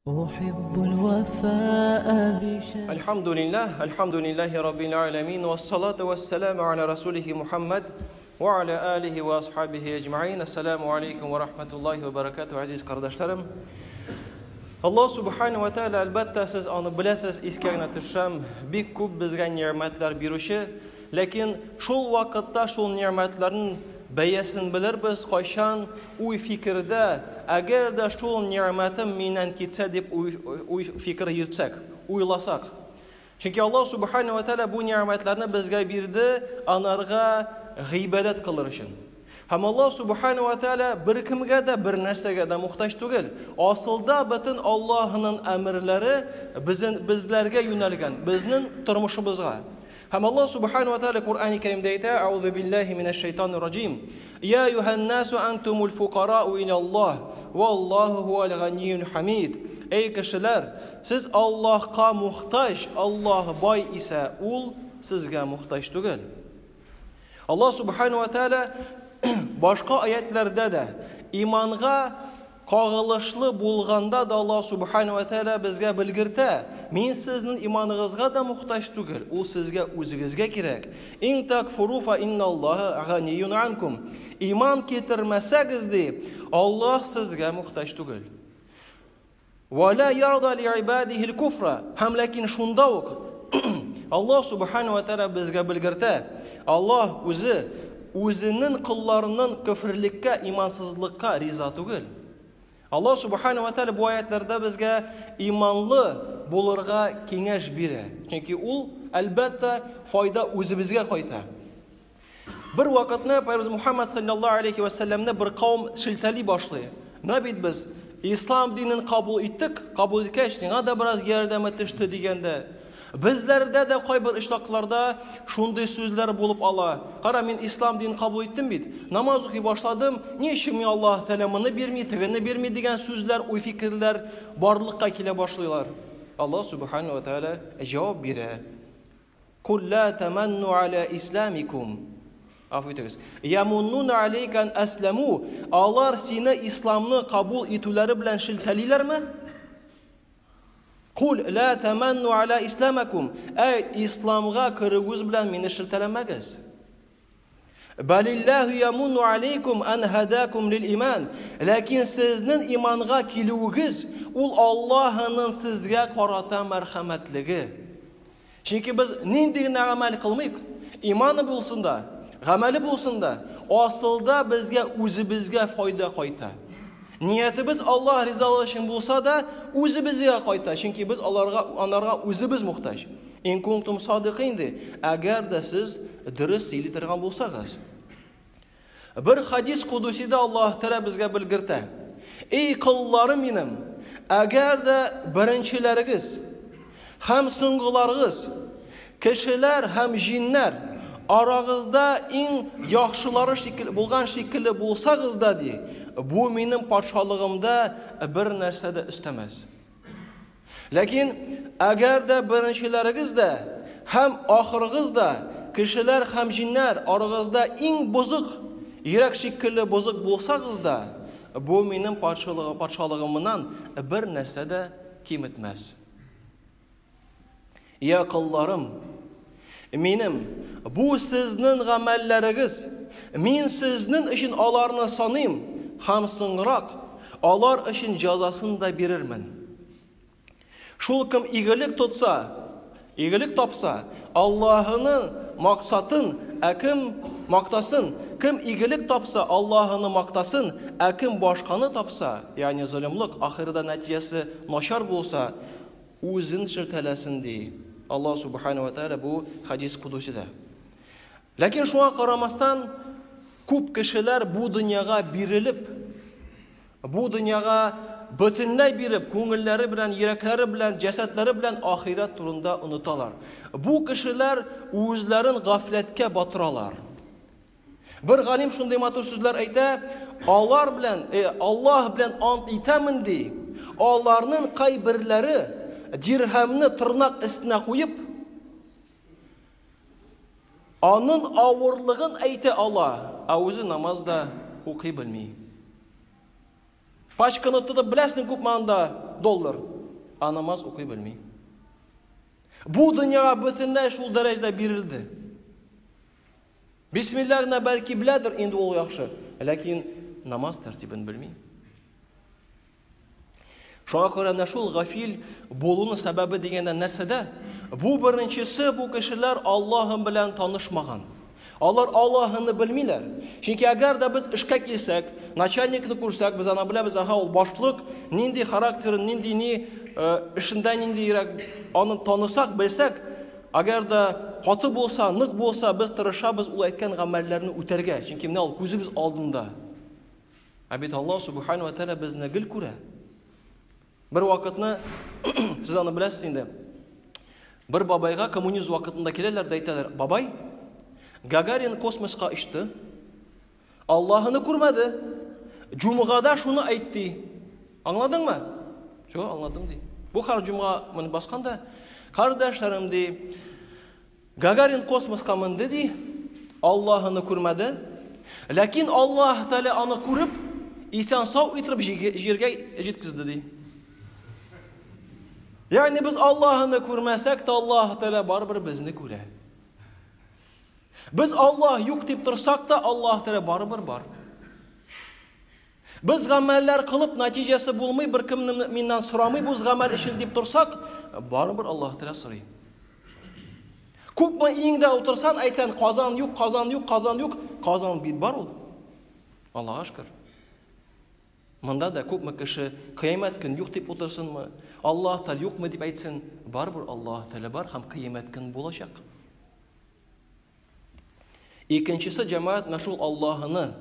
أحب الوفاء الحمد لله رب العالمين والصلاة والسلام على رسوله محمد وعلى آله وأصحابه أجمعين. Ассаламу алейкум ва рахматуллахи ва баракату, азиз qardaşlarım. Allah subhanahu wa ta'ala albatta siz onu bilasiz, iskagina tusham, bek ko'p bizga ne'matlar beruvchi, lekin shul vaqtda shul ne'matlarning bayasin bilirmiz, qachon uy fikrda agarda shul ne'matim mendan ketsa deb uy fikr yuritsak, o'ylasak. Chunki Alloh subhanahu wa ta'ala bu ne'matlarni bizga berdi, anarga g'iybat qilar uchun. Ham Alloh subhanahu wa ta'ala bir kimga da bir narsaga da muhtoj tugil. Aslida butun Allohning amrlari bizlarga yo'nalgan, bizning turmushimizga. Ham Alloh subhanahu wa ta'ala Qur'oni Karimda aytadi: "A'udhu billahi minash shaytonir rojim. Ya ayyuhan nasu antumul fuqara'u ila Allah, wallohu huval g'aniyyul hamid." Ey kishilar, siz Allohga muhtoj, Alloh boy esa u sizga muhtoj tugil. Alloh subhanahu wa ta'ala boshqa oyatlarda da iymonga qog'ilishli bo'lganda da Alloh subhanahu wa ta'ala bizga bilgirdi. Men sizning iymoningizga da muhtoj tugil, u sizga o'zingizga kerak. In takfuru fa innalloha g'aniyyun ankum. Iymon keltirmasangiz-de, Alloh sizga muhtoj tugil. Va la yarda li ibadihi al-kufra. Ham lekin shundoq Alloh subhanahu wa ta'ala bizga bilgirdi. Alloh o'zining qullarining kufrlikka, iymonsizlikka rizo tugil. Alloh subhanahu wa ta'ala bu oyatlarda bizga iymonli bo'lirga kengash beradi. Chunki u albatta foyda o'zimizga qo'ydi. Bir vaqtni Payg'ambar Muhammad sallallohu alayhi va sallamni bir qavm shiltali boshlaydi. Nabid biz islom dinini qabul etdik, qabul etgach, senga da biroz yordam etishdi deganda, bizlarda da qo'y bir ishloqlarda shunday so'zlar bo'lib ola. Qara, men islom dinini qabul etdim bit. Namoz o'qiy boshladim. Nechun men Alloh taolamini bermay, tig'ini bermay degan so'zlar, o'y fikrlar borliqqa kela boshlaylar. Alloh subhanahu va taolo javob beradi. Qul la tamannu ala islamikum. Afiyetiz. Yamunnuna alaykan aslamu. Alloh seni islomni qabul etulari bilan shiltalilarmi? Qul la tamannu ala islamakum. Ay islomga kirig'iz bilan meni shiltalamagiz. Balillahu yamunnu alaykum an hadakum lil iman. Lekin sizning iymonga keluvingiz ul Allohning sizga qarata marhamatligi. Chunki biz nendagina amal qilmaylik, iymoni bo'lsin-da, amali bo'lsin-da, aslida bizga o'zimizga foyda qo'yadi. Niyatimiz Alloh rizoligi bo'lsa-da, o'zimizga qo'yadi. Chunki biz onlarga o'zimiz muhtoj. In kuntum sodiqin-de, agarda siz durust yilitirgan bo'lsangiz. Bir hadis qudusida Alloh taolo bizga bilgirdi. Ey qullarim menim, agarda birinchilaringiz, ham so'nggilaringiz, kishilar ham jinlar orangizda eng yaxshilari shekilli bo'lgan shekilli bo'lsangiz-da, bu mening podshohligimda bir narsada istamas. Lekin agarda birinchilaringizda ham oxirg'izda kishilar ham jinlar orangizda eng buzuq, yurak shekilli buzuq bo'lsangiz-da, bu mening podshohligimdan bir narsada kim etmas. Ya qullarim, menim bu sizning amallaringiz, men sizning uchun ularni sonim, ham so'ngroq ular uchun jazosini da berirman. Shul kim igilik tutsa, igilik topsa, Allohning maqsadin akim maqtasin. Kim igilik topsa, Allohning maqtasin, akim boshqani topsa, ya'ni zulmlik oxirida natijasi noshar bo'lsa, o'zini shirtalasin dey. Alloh subhanahu va taolo bu hadis qudusida. Lekin shunga qaramasdan ko'p kishilar bu dunyoga berilib, bu dunyoga butunlay berib, ko'ngillari bilan, yuraklari bilan, jasadlari bilan oxirat turida unutalar. Bu kishilar o'zlarini g'aflatga botiralar. Bir g'anim shunday matur so'zlar aytadi: Alloh bilan ant etaman dey. Ularning qay birlari dirhamni tirnoq istina qo'yib, onun avurlig'in ayta Alloh, o'zi namozda o'qiy bilmay. Pashkanotda bilasizmi ko'p manda dollar. намаз укый белми. Бу дөньяга бөтенләй шул дәрәҗәдә бирелде. Бисмилlah гына бәлки беләдер инде ул яхшы, ләкин намаз тәртибен белми. Шуңа күрә менә шул гафил булуның сәбәбе дигәндә нәрсәдә? Бу беренчесе, бу кешеләр Аллаһ белән танышмаган. Алар Аллаһны белмиләр. Чөнки әгәр дә без эшкә килсәк, начальникны күрсәк, без аны беләбез, ул башлык, нинди характерын, нинди эшендә ниндирәк аны танысак, белсәк, әгәр дә каты булса, нык булса, без тырышабыз ул әйткән гамәлләрне үтәргә. Чөнки менә ул күзебез алдында. Бит Аллаһ субханаһу ва тааля безне гел күрә. Бер вакытны сез аны беләсез инде. Бер бабайга коммунизм вакытында киләләр дә әйтәләр: "Бабай, Гагарин космоска очты. Аллаһны күрмәде. Җумгада шуны әйтте. Аңладыңмы?" "Җо, аңладым" ди. Бу һәр җумга мен басканда, "Кардәшләрем" ди, "Гагарин космоска менде" ди. Аллаһны күрмәде. Ләкин Аллаһ Тәгалә аны күреп, исән сау итеп җиргә җиткезде ди. Ягъни без Аллаһны күрмәсәк тә Аллаһ Тәгалә барыбер безне күрә. Без Аллаһ юк дип торсак та Аллаһ Тәгалә барыбер бар. Без гамәлләр кылып нәтиҗәсе булмый, беркем миннән сорамый бу гамәл өчен дип торсак, барыбер Аллаһ Тәгалә сорый. Күпме иңдә утырсан, әйтсән, казан юк, казан юк, казан юк, казан бит бар ул. Аллаһка шөкер. Монда да күпме кеше кыямәт көн юк дип утырсынмы, Аллаһ Тәгалә юкмы дип әйтсен, барыбер Аллаһ Тәгалә бар һәм кыямәт көн булачак. Икенчесе җәмәгать мәшул Аллаһны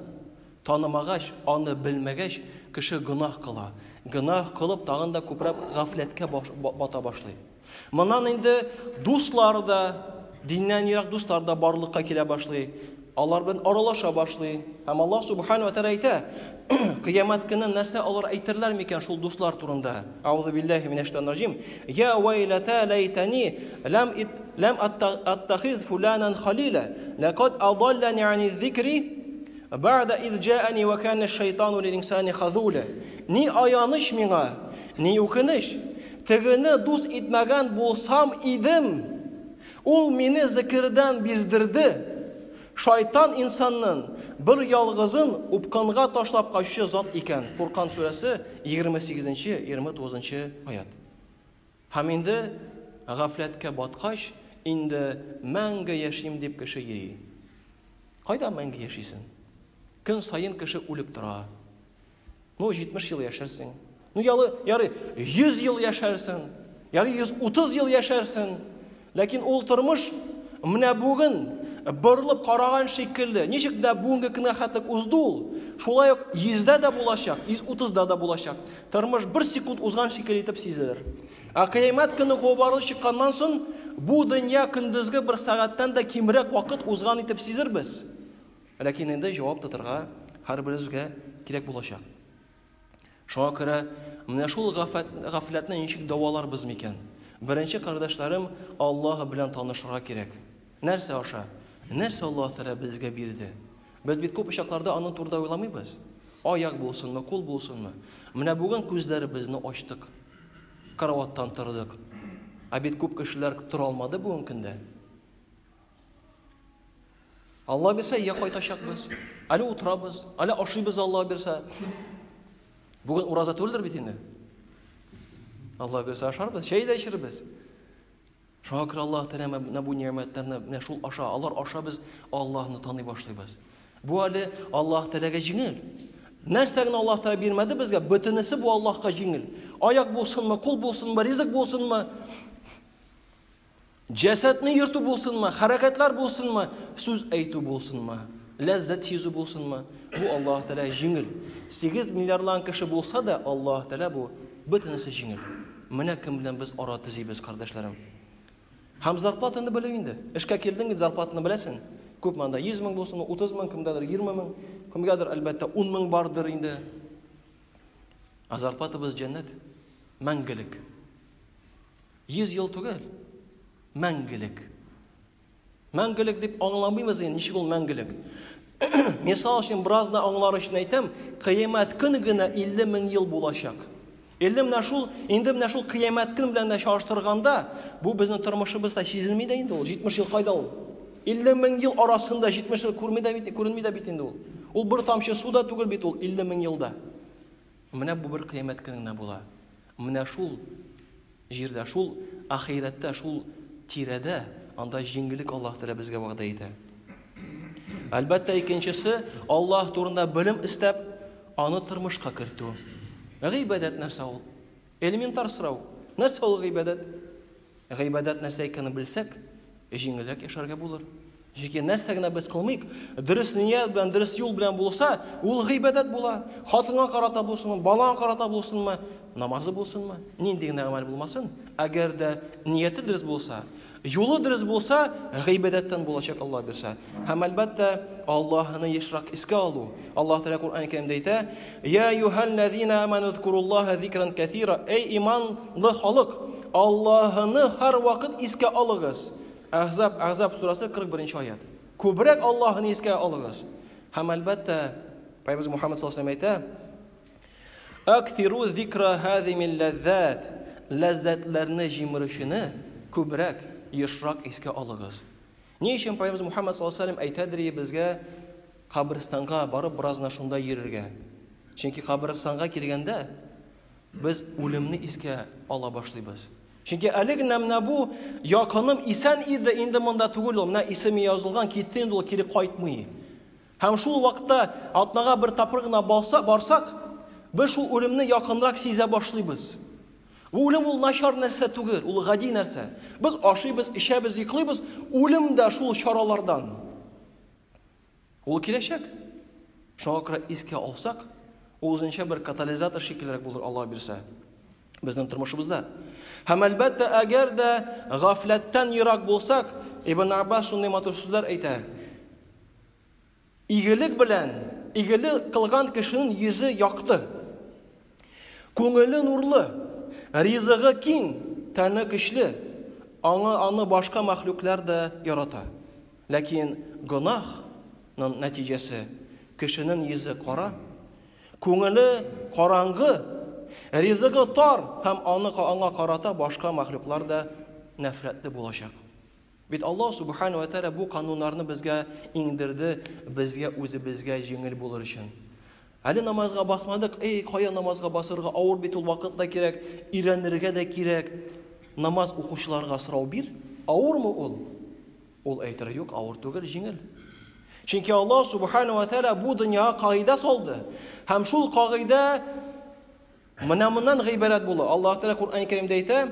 танымагач, аны белмәгәч, кеше гынах кыла. Гынах кылып тагын да күпрок гафләткә бата башлый. Моннан инде дуслар да, диннән ерак дуслар да барлыкка килә башлый. Алар белән аралаша башлый. Һәм Аллаһ субханаһу ва тааля әйтә: "Кыямәт көне нәрсә алар әйтерләр микән шул дуслар турында?" Аузу биллаһи минәш шайтанир раҗим. "Я вайлата лайтани лам аттахиз фуланан халила, лaqad adallani 'ani adh-dhikri ba'da idh ja'ani wa kana ash-shaytanu lil-insani khadhula." Ни аяныш миңа, ни үкенеш, тегене дус итмәгән булсам идем, ул мине зикрдән биздерде. Шайтан инсанның бер ялгызын упканга ташлап качучы зат икән. Фуркан сүрәсе 28-29 аят. Һәм инде гафләткә баткач, инде мәңге яшим дип кеше йөри. Кайда мәңге яшисен? Көн сайын кеше үлеп тора. 70 ел яшәрсең. Ярый 100 ел яшәрсең. Ярый 130 ел яшәрсең. Ләкин ул тормыш менә бүген бырлып караган шикелле. Ничек дә бүгенге көнгә хәтлек узды ул. Шулай ук 100дә дә булачак, 130да да булачак. Тормыш 1 секунд узган шикелле итеп сизелер. Кыямәт көне кубары чыкканнан соң, бу дөнья көндезге 1 сәгатьтән дә кимрәк вакыт узган итеп сизербез. Ләкин инде җавап тотырга һәрберебезгә кирәк булачак. Шуңа күрә менә шул гафләтне ничек даваларбыз микән? Беренче кардәшләрем, Аллаһ белән танышырга кирәк. Нәрсә аша? Нәрсә Аллаһ Тәгалә безгә бирде? Без бит күп чакларда аның турында уйламыйбыз. Аяк булсынмы, кул булсынмы? Менә бүген күзләребезне ачтык. Караваттан тордык. Бит күп кешеләр тора алмады бүген көндә. Алла бирсә, я кайтачакбыз. Әле утырабыз, әле ашыйбыз Алла бирсә. Бүген ураза түгелдер бит инде. Алла бирсә ашарбыз, чәй дә эчербез. Шуңа күрә Аллаһ Тәгалә менә бу ниъмәтләрне менә шул аша, алар аша без Аллаһны таный башлыйбыз. Бу әле Аллаһ Тәгаләгә җиңел. Нәрсә генә Аллаһ Тәгалә бирмәде безгә, бөтенесе бу Аллаһка җиңел. Аяк булсынмы, кул булсынмы, ризык булсынмы, җәсәдне йөртү булсынмы, хәрәкәтләр булсынмы, сүз әйтү булсынмы, ләззәт сизү булсынмы, бу Аллаһ Тәгалә җиңел. 8 миллиардлан кеше булса да, Аллаһ Тәгалә бу бөтенесе җиңел. Менә кем белән без ара төзибез, кардәшләрем. Һәм зарплатаны белә инде. Эшкә килдең, зарплатаны беләсең. Күп мында 100 мең булсынмы, 30 мең, кемдәдер 20 мең, кемгәдер әлбәттә 10 мең бардыр инде. Зарплатабыз җәннәт, мәңгелек. 100 ел түгел, мәңгелек. Мәңгелек дип аңламыймыз инде, ничек ул мәңгелек? Мисал өчен, беразны аңлар өчен әйтәм, кыямәт көне генә 50 мең ел булачак. Инде менә шул кыямәт көн белән дә чагыштырганда, бу безнең тормышыбызда сизелми дә инде ул. 70 ел кайда ул? 50 мең ел арасында 70 ел күренми дә бит инде ул. Ул бер тамчы су да түгел бит ул 50 мең елда. Менә бу бер кыямәт көненә була. Менә шул җирдә, шул ахирәттә, шул тирәдә анда җиңгелек Аллаһ Тәгалә безгә вәгъдә итә. Әлбәттә, икенчесе, Аллаһ турында белем истәп, аны тормышка кертү. Гыйбадәт нәрсә ул? Элементар сорау. Нәрсә ул гыйбадәт? Гыйбадәт нәрсә икәнен белсәк, җиңелрәк яшәргә булыр. Чөнки нәрсә генә без кылмыйк, дөрес ният белән, дөрес юл белән булса, ул гыйбадәт була. Хатынга карата булсынмы, балага карата булсынмы, намазы булсынмы, нинди генә гамәл булмасын, әгәр дә нияте дөрес булса, юлы дөрес булса, гыйбадәттән булачак Аллаһ бирсә. Һәм әлбәттә, Аллаһны ешрак искә алу. Аллаһ Тәгалә Куръан-ы Кәримдә әйтә: "Я юхаллазина аману зкуруллаха зикран катира". Эй иманлы халык, Аллаһны һәр вакыт искә алыгыз. Ахзаб сурасы 41-нче аят. Күбрәк Аллаһны искә алыгыз. Һәм әлбәттә, Пайгамбар Мухаммад саллаллаху алейһи ва сәллям әйтә: "Актиру зикра хазимил лаззат". Ләззәтләрне җимерүчене күбрәк, ешрак искә алыгыз. Ни өчен Пайгамбар Мухаммад саллаллаху алейһи ва сәллям әйтәдер безгә кабристанга барып беразна шунда йөрергә. Чөнки кабристанга килгәндә без үлемне искә ала башлыйбыз. Чөнки әлеге менә бу якыным исән иде, инде монда түгел ул. Менә исеме язылган, китте инде ул, кире кайтмый. Һәм шул вакытта атнага бер тапкыр гына барсак, без шул үлемне якынрак сизә башлыйбыз. Бу үлем ул начар нәрсә түгел, ул гади нәрсә. Без ашыйбыз, ишәбез, йоклыйбыз, үлем дә шул чаралардан. Ул киләчәк. Шуңа күрә искә алсак, ул үзенчә бер катализатор шикеллерәк булыр, Аллаһ бирсә, безнең тормышыбызда. Һәм әлбәттә, әгәр дә гафләттән ерак булсак, Ибн Аббас шундый матур сүзләр әйтә: "Игелек белән, игелек кылган кешенең йөзе якты, күңеле нурлы, ризыгы киң, тәне көчле, аны башка мәхлуклар да ярата. Ләкин гынаһның нәтиҗәсе кешенең йөзе кара, күңеле караңгы, ризыгы тар һәм аңа карата башка мәхлуклар да нәфрәтле булачак." Бит Аллаһ Субхану ва Тәгалә бу кануннарны безгә иңдерде, безгә үзебезгә җиңел булыр өчен. Әле намазга басмадык, кая намазга басырга, авыр бит ул, вакытта кирәк, өйрәнергә дә кирәк. Намаз укучыларга сорау бир, авырмы ул? Ул әйтер, юк, авыр түгел, җиңел. Чөнки Аллаһ Субхану ва Тәгалә бу дөньяга кагыйдә салды. Һәм шул кагыйдә моннан гыйбарәт булды. Аллаһ Тәгалә Куръан-ы Кәримдә әйтә,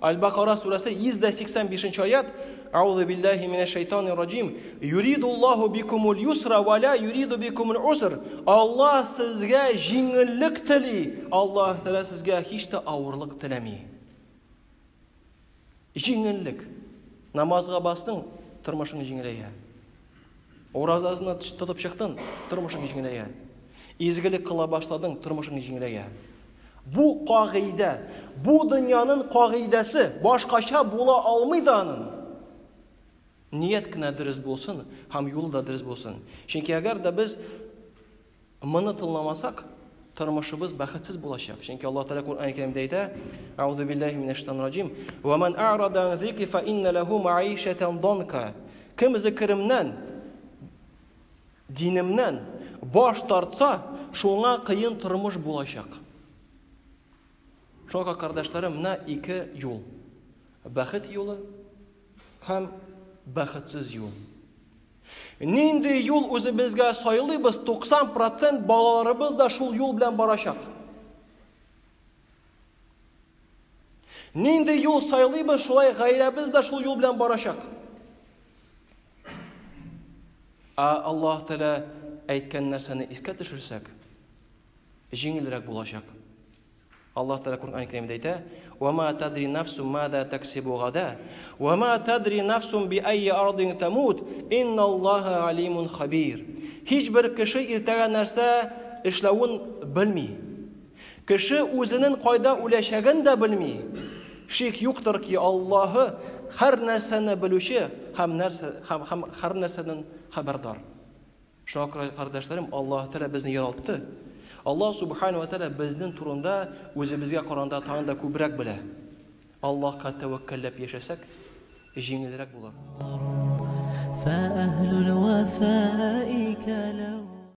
Аль-Бакара сурасы 185-нче аят: "Аузу биллаһи минаш шайтанир раҗим. Юридуллаһу бикумул юсра ва ла юриду бикумул уср". Аллаһ сезгә җиңеллек тели. Аллаһ Тәгалә сезгә һич тә авырлык теләми. Җиңеллек. Намазга бастың, тормышың җиңеләя. Уразасына тотып чыктың, тормышың җиңеләя. Изгелек кыла башладың, тормышың җиңеләя. Бу кагыйдә, бу дөньяның кагыйдәсе башкача була алмый да аның. Ният кенә дөрес булсын, һәм юл да дөрес булсын. Чөнки әгәр дә без моны тыңламасак, тормышыбыз бәхетсез булачак. Чөнки Аллаһ Тәгалә Куръан-ы Кәримдә әйтә: "Аузу биллаһи минаш шайтанир раҗим. Ва ман а'рада ан зикри фа инна лаху ма'ишatan данка". Кем зикремнән, динемнән баш тартса, шуңа кыен тормыш булачак. Шуңа, кардәшләрем, менә ике юл. Бәхет юлы һәм бәхетсез юл. Нинди юл үзебезгә сайлыйбыз, 90% балаларыбыз да шул юл белән барачак. Нинди юл сайлыйбыз, шулай гаиләбез да шул юл белән барачак. Аллаһ Тәгалә әйткән нәрсәне искә төшерсәк, җиңелрәк булачак. Аллаһ Тәгалә Куръан-ы Кәримдә әйтә: "Ва ма тадри нафсун мада таксибу гада, ва ма тадри нафсун би айи ардин тамут, инналлаха алимун хабир". Һич бер кеше иртәгә нәрсә эшләвен белми. Кеше үзенең кайда үләчәген дә белми. Шик юктыр ки, Аллаһы һәр нәрсәне белүче һәм һәр нәрсәдән хәбәрдар. Шуңа күрә, кардәшләрем, Аллаһ Тәгалә безне яратты. Аллаһ субхану ва тааля безнең турында үзебезгә караганда тагында күбрәк белә. Аллаһка тәвәккәлләп яшәсәк, җиңелрәк булыр. فأهل الوفاء كلام